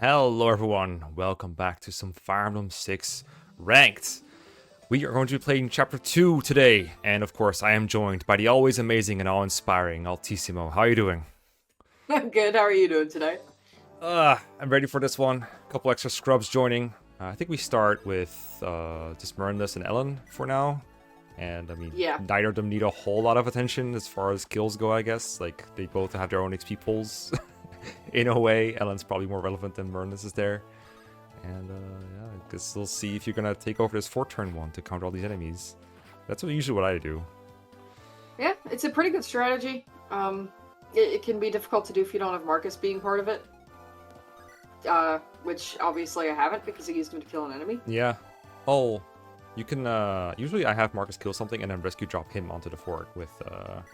Hello everyone, welcome back to some Fire Emblem 6 Ranked. We are going to be playing Chapter 2 today, and of course I am joined by the always amazing and awe-inspiring Altissimo. How are you doing? I'm good, how are you doing today? I'm ready for this one. A couple extra scrubs joining. I think we start with just Myrnless and Ellen for now. And I mean, neither of them need a whole lot of attention as far as kills go, I guess. Like, they both have their own XP pools. In a way, Ellen's probably more relevant than Myrnless is there. And yeah, I guess we'll see if you're gonna take over this 4-turn one to counter all these enemies. That's usually what I do. Yeah, it's a pretty good strategy. It can be difficult to do if you don't have Marcus being part of it. Which obviously I haven't because I used him to kill an enemy. Yeah. Oh, you can, usually I have Marcus kill something and then rescue drop him onto the fort with a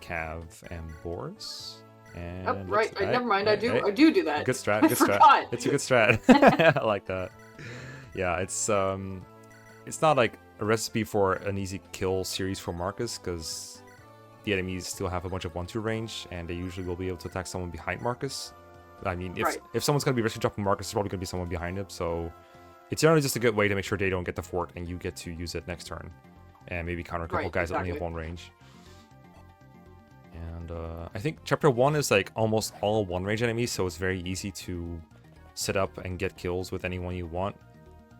Cav and Boris. And oh, right. Never mind. I do do that. Good strat. Good strat. It's a good strat. I like that. Yeah, it's not like a recipe for an easy kill series for Marcus because the enemies still have a bunch of 1-2 range, and they usually will be able to attack someone behind Marcus. I mean, if someone's gonna be rescue dropping Marcus, it's probably gonna be someone behind him. So it's generally just a good way to make sure they don't get the fort, and you get to use it next turn, and maybe counter a couple guys that only have 1 range. And I think Chapter 1 is like almost all 1-range enemies, so it's very easy to set up and get kills with anyone you want.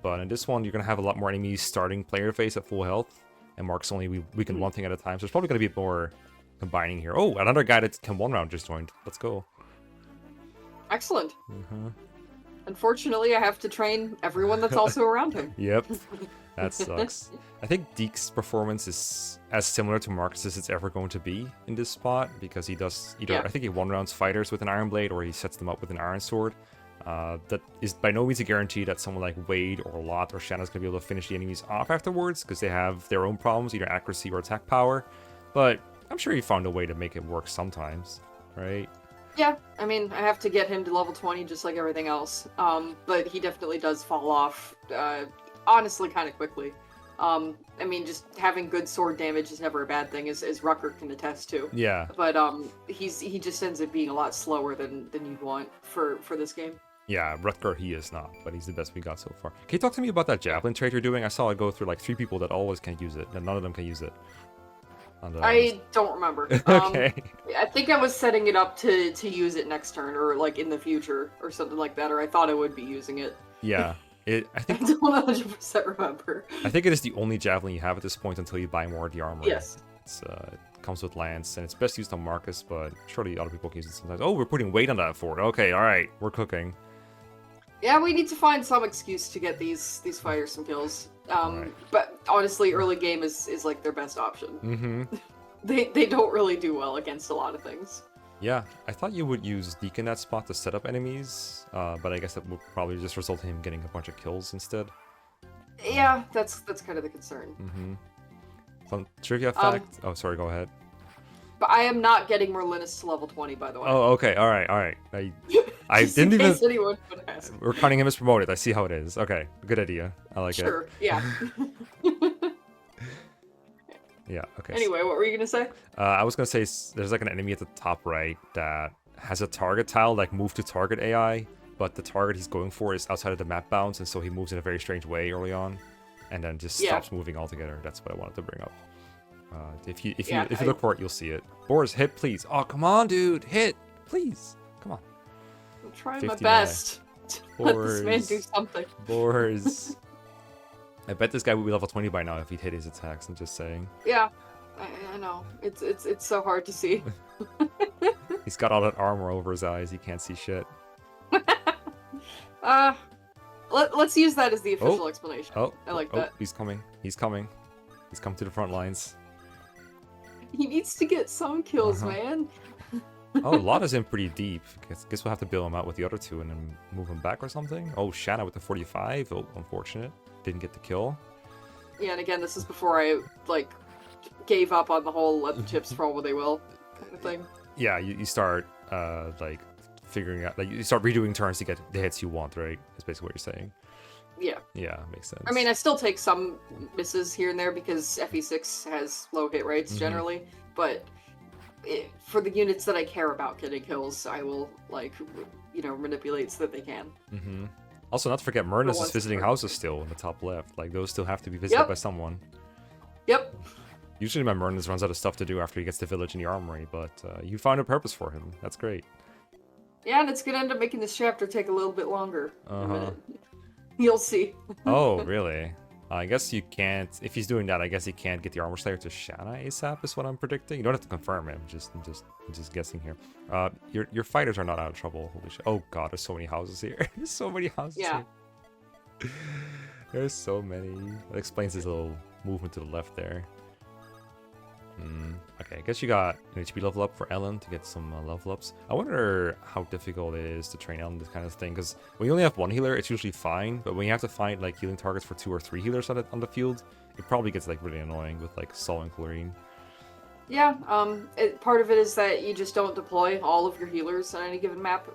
But in this one, you're going to have a lot more enemies starting player phase at full health, and Mark's only weaken one thing at a time, so there's probably going to be more combining here. Oh, another guy that can 1-round just joined. Let's go. Excellent. Unfortunately, I have to train everyone that's also around him. Yep. That sucks. I think Deke's performance is as similar to Marcus as it's ever going to be in this spot, because he does either, I think he 1-rounds fighters with an Iron Blade, or he sets them up with an Iron Sword. That is by no means a guarantee that someone like Wade or Lot or Shanna's going to be able to finish the enemies off afterwards, because they have their own problems, either accuracy or attack power. But I'm sure he found a way to make it work sometimes, right? Yeah, I mean, I have to get him to level 20 just like everything else. But he definitely does fall off, honestly, kind of quickly. I mean, just having good sword damage is never a bad thing, as Rucker can attest to. Yeah. But he just ends up being a lot slower than you'd want for this game. Yeah, Rutger he is not, but he's the best we got so far. Can you talk to me about that javelin trait you're doing? I saw it go through like 3 people that always can use it, and none of them can use it. I don't remember. Okay. I think I was setting it up to use it next turn, or like in the future, or something like that, or I thought I would be using it. Yeah. I think I don't 100% remember. I think it is the only javelin you have at this point until you buy more of the armor. Yes. It comes with lance, and it's best used on Marcus, but surely other people can use it sometimes. Oh, we're putting weight on that fort. Okay, alright, we're cooking. Yeah, we need to find some excuse to get these fighters some kills. Right. But honestly, early game is like their best option. They don't really do well against a lot of things. Yeah, I thought you would use Deke in that spot to set up enemies, but I guess that would probably just result in him getting a bunch of kills instead. Yeah, that's kind of the concern. Fun trivia fact. Oh, sorry, go ahead. But I am not getting Merlinus to level 20, by the way. Oh, okay, alright. I didn't even... anyone would ask. We're counting him as promoted. I see how it is. Okay, good idea. I like it. Sure, yeah. Yeah, okay. Anyway, what were you going to say? I was going to say there's like an enemy at the top right that has a target tile, like move to target AI, but the target he's going for is outside of the map bounds, and so he moves in a very strange way early on, and then just stops moving altogether. That's what I wanted to bring up. If you look for it, you'll see it. Boris, hit, please. Oh, come on, dude. Hit, please. Come on. I'm trying my best to let this man do something. Boris. I bet this guy would be level 20 by now if he'd hit his attacks. I'm just saying. Yeah, I know. It's so hard to see. He's got all that armor over his eyes. He can't see shit. Let's use that as the official explanation. I like that. He's coming. He's coming. He's come to the front lines. He needs to get some kills, man. Oh, Lotta's in pretty deep. Guess we'll have to bail him out with the other 2 and then move him back or something. Oh, Shanna with the 45. Oh, unfortunate. Didn't get the kill. Yeah, and again, this is before I, like, gave up on the whole let the chips fall where they will kind of thing. Yeah, you start, like, figuring out... Like, you start redoing turns to get the hits you want, right? That's basically what you're saying. Yeah. Yeah, makes sense. I mean, I still take some misses here and there because FE6 has low hit rates generally, but for the units that I care about getting kills, I will, like, manipulate so that they can. Mm-hmm. Also, not to forget, Murnus is visiting houses still in the top left. Like, those still have to be visited by someone. Yep. Usually my Murnus runs out of stuff to do after he gets the village and the armory, but you found a purpose for him. That's great. Yeah, and it's gonna end up making this chapter take a little bit longer. In a minute. You'll see. Oh, really? I guess you can't... If he's doing that, I guess he can't get the Armor Slayer to Shanna ASAP, is what I'm predicting. You don't have to confirm it. I'm just guessing here. Your fighters are not out of trouble. Holy shit. Oh god, there's so many houses here. There's so many houses here. There's so many. That explains his little movement to the left there. Okay, I guess you got an HP level up for Ellen to get some level ups. I wonder how difficult it is to train Ellen this kind of thing, because when you only have one healer, it's usually fine, but when you have to find like healing targets for 2 or 3 healers on the field, it probably gets like really annoying with like Sol and Clarine. Yeah, part of it is that you just don't deploy all of your healers on any given map,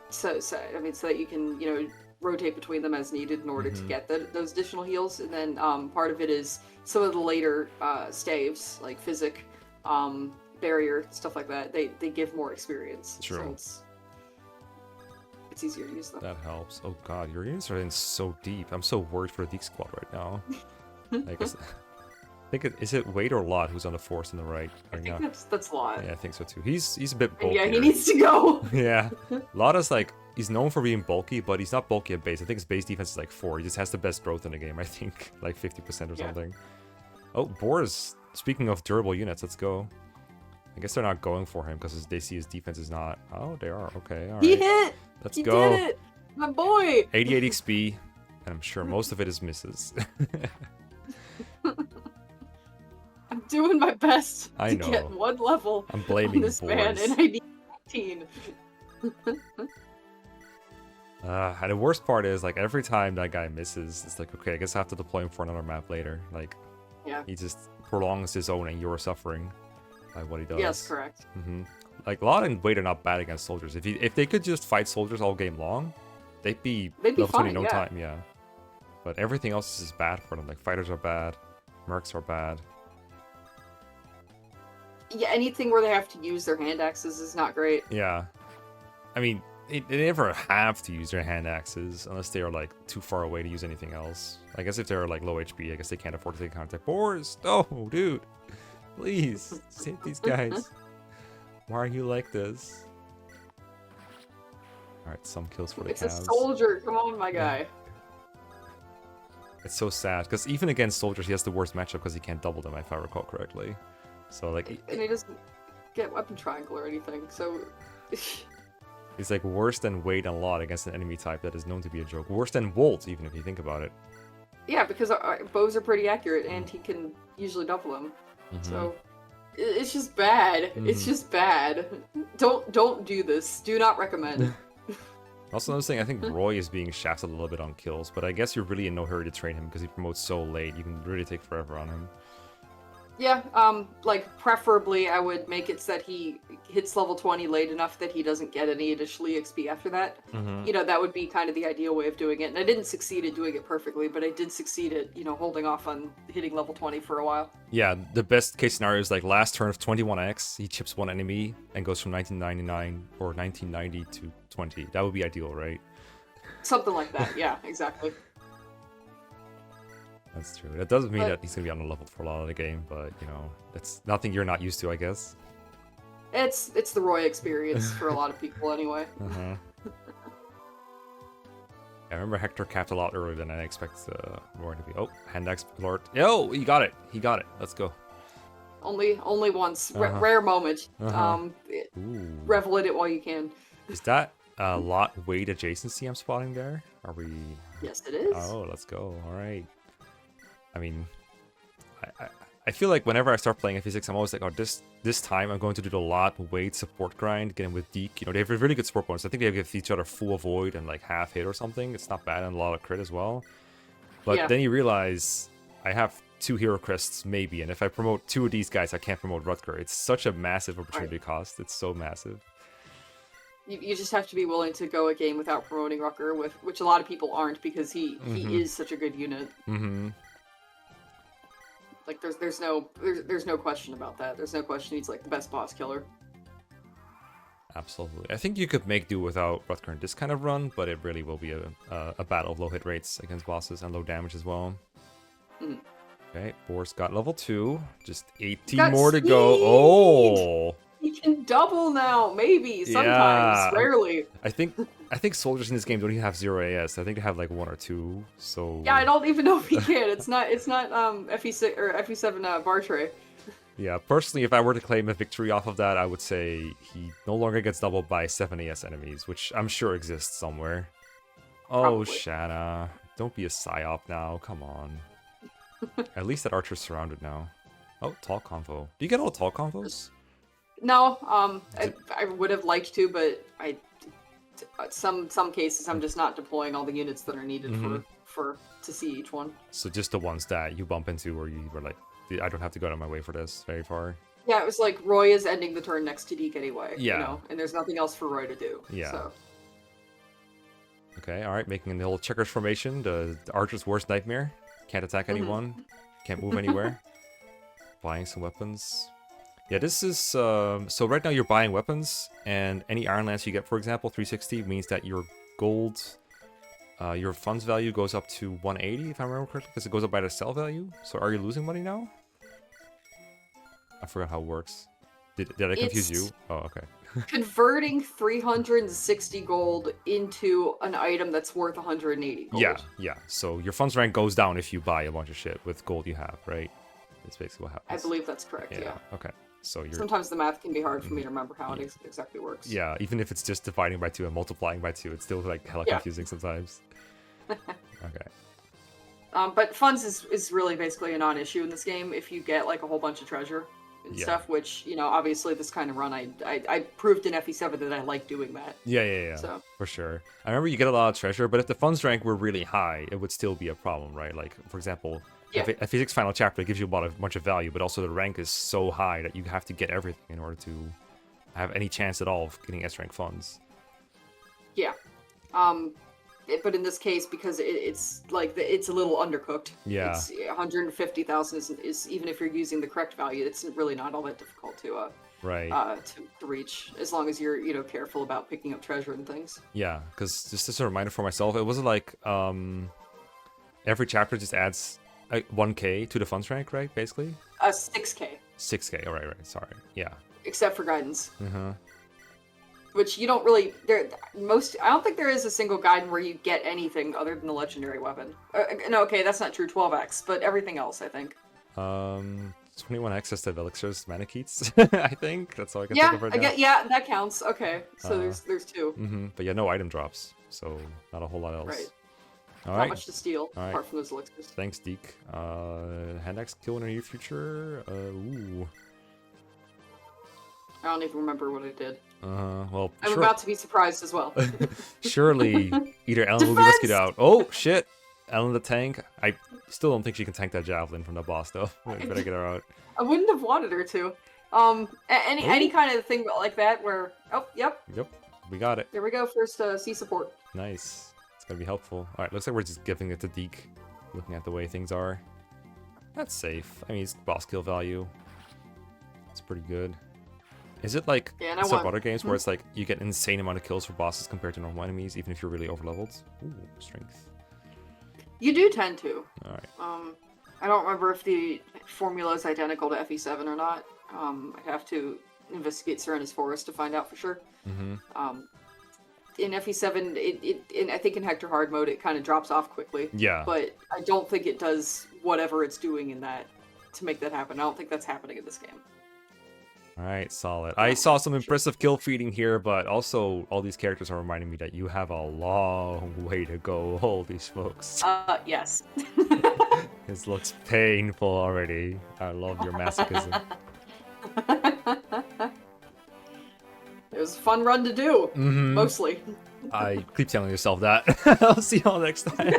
so that you can, rotate between them as needed in order to get those additional heals, and then part of it is some of the later staves, like Physic, Barrier, stuff like that, they give more experience. True. So it's easier to use them. That helps. Oh god, your units are in so deep. I'm so worried for the Deke squad right now. I think is it Wade or Lot who's on the force on the right? I think that's Lot. Yeah, I think so too. He's a bit bulky. Yeah, he needs to go. Yeah, Lot is like, he's known for being bulky, but he's not bulky at base. I think his base defense is like 4. He just has the best growth in the game. I think like 50% or something. Oh, Boris. Speaking of durable units, let's go. I guess they're not going for him because they see his defense is not. Oh, they are. Okay, all right. He hit. Let's he go. Did it. My boy. 88 XP, and I'm sure most of it is misses. I'm doing my best to get 1 level. I'm blaming this Boris. man, and I need 18. And the worst part is, like, every time that guy misses, it's like, okay, I guess I have to deploy him for another map later. Like, he just prolongs his own, and you're suffering by what he does. Yes, correct. Like, Lot and Wade are not bad against soldiers. If they could just fight soldiers all game long, they'd be level 20 in no time, But everything else is just bad for them. Like, fighters are bad, mercs are bad. Yeah, anything where they have to use their hand axes is not great. Yeah. I mean, they never have to use their hand axes unless they are, like, too far away to use anything else. I guess if they're, like, low HP, I guess they can't afford to take contact. Boris! No, dude! Please, save these guys. Why are you like this? Alright, some kills for the It's Cavs. a soldier! Come on, my guy. It's so sad, because even against soldiers, he has the worst matchup because he can't double them, if I recall correctly. So, like... And he doesn't get weapon triangle or anything, so... He's like worse than Wade and Lot against an enemy type that is known to be a joke. Worse than Wolt, even if you think about it. Yeah, because our bows are pretty accurate, and he can usually double them. So, it's just bad. It's just bad. Don't do this. Do not recommend. Also, another thing, I think Roy is being shafted a little bit on kills, but I guess you're really in no hurry to train him because he promotes so late. You can really take forever on him. Yeah, like, preferably I would make it so that he hits level 20 late enough that he doesn't get any additional EXP after that. That would be kind of the ideal way of doing it. And I didn't succeed at doing it perfectly, but I did succeed at, holding off on hitting level 20 for a while. Yeah, the best case scenario is, like, last turn of 21x, he chips one enemy and goes from 1999 or 1990 to 20. That would be ideal, right? Something like that, yeah, exactly. That's true. That doesn't mean that he's going to be on the level for a lot of the game, but, that's nothing you're not used to, I guess. It's the Roy experience for a lot of people, anyway. I remember Hector capped a lot earlier than I expect Roy to be. Oh, hand axe alert. Yo, he got it. He got it. Let's go. Only once. Rare moment. Revel in it while you can. Is that Lot Wade adjacency I'm spotting there? Are we... Yes, it is. Oh, let's go. All right. I mean, I feel like whenever I start playing FE6, I'm always like, oh, this time I'm going to do the Lot Wade support grind, get him with Deke. They have a really good support bonus. I think they give each other full avoid and like half hit or something. It's not bad and a lot of crit as well. But then you realize I have 2 hero crests maybe, and if I promote 2 of these guys, I can't promote Rutger. It's such a massive opportunity cost. It's so massive. You just have to be willing to go a game without promoting Rutger, which a lot of people aren't because he is such a good unit. Like there's no question about that. There's no question he's like the best boss killer. Absolutely. I think you could make do without Rutger in this kind of run, but it really will be a battle of low hit rates against bosses and low damage as well. Mm. Okay, Boris got level 2. Just 18 more to go. Oh! He can double now, maybe, sometimes, yeah. rarely. I think soldiers in this game don't even have 0 AS. I think they have like 1 or 2, so... Yeah, I don't even know if he can. It's not FE6 or FE7 bar tray. Yeah, personally, if I were to claim a victory off of that, I would say he no longer gets doubled by 7 AS enemies, which I'm sure exists somewhere. Probably. Oh, Shanna. Don't be a psyop now, come on. At least that archer's surrounded now. Oh, tall convo. Do you get all tall convos? No, I would have liked to, but some cases I'm just not deploying all the units that are needed to see each one. So just the ones that you bump into where you were like, I don't have to go out of my way for this very far. Yeah, it was like Roy is ending the turn next to Deke anyway. Yeah. You know, and there's nothing else for Roy to do. Yeah. So. Okay, alright, making the whole checkers formation, the archer's worst nightmare. Can't attack anyone, can't move anywhere. Buying some weapons. Yeah, this is, so right now you're buying weapons, and any Iron Lance you get, for example, 360, means that your gold, your funds value goes up to 180, if I remember correctly, because it goes up by the sell value. So are you losing money now? I forgot how it works. Did I confuse you? Oh, okay. Converting 360 gold into an item that's worth 180 gold. Yeah. So your funds rank goes down if you buy a bunch of shit with gold you have, right? That's basically what happens. I believe that's correct, yeah. Okay. So you're... Sometimes the math can be hard for me to remember how it exactly works. Yeah, even if it's just dividing by 2 and multiplying by 2, it's still like hella confusing sometimes. Okay. But funds is really basically a non-issue in this game if you get like a whole bunch of treasure and stuff, which, you know, obviously this kind of run, I proved in FE7 that I like doing that. Yeah. So. For sure. I remember you get a lot of treasure, but if the funds rank were really high, it would still be a problem, right? Like, for example, FE6 Final Chapter gives you a bunch of value, but also the rank is so high that you have to get everything in order to have any chance at all of getting S-rank funds. Yeah. But in this case, because it's like it's a little undercooked. Yeah. It's 150,000 is even if you're using the correct value, it's really not all that difficult to reach, as long as you're careful about picking up treasure and things. Yeah, because just as a reminder for myself, it wasn't like every chapter just adds 1k to the funds rank, right? Basically. 6k. 6k. All right. Sorry. Yeah. Except for guidance. Which you don't really... I don't think there is a single guide where you get anything other than the legendary weapon. No, okay, that's not true, 12x, but everything else, I think. 21x is the Elixir's Manicheats, I think. That's all I can think of right now. Yeah, that counts. Okay, so there's 2. But yeah, no item drops, so not a whole lot else. Right. All not much to steal, all apart from those elixirs. Thanks, Deke. Hand axe kill in the near future? Ooh. I don't even remember what I did. Well, I'm about to be surprised as well. Surely, either Ellen will be rescued out. Oh, shit! Ellen the tank. I still don't think she can tank that javelin from the boss, though. We better get her out. I wouldn't have wanted her to. Any kind of thing like that where... Oh, yep. Yep, we got it. There we go, first C support. Nice. It's gonna be helpful. Alright, looks like we're just giving it to Deke, looking at the way things are. That's safe. I mean, it's boss kill value. It's pretty good. Is it like some other games where it's like you get an insane amount of kills for bosses compared to normal enemies, even if you're really overleveled? Ooh, strength. You do tend to. Alright. I don't remember if the formula is identical to FE7 or not. I have to investigate Serena's Forest to find out for sure. In FE7, I think in Hector Hard mode, it kind of drops off quickly. Yeah. But I don't think it does whatever it's doing in that to make that happen. I don't think that's happening in this game. Alright, solid. I saw some impressive kill feeding here, but also all these characters are reminding me that you have a long way to go. Holy smokes. Yes. This looks painful already. I love your masochism. It was a fun run to do, mostly. I keep telling yourself that. I'll see y'all next time.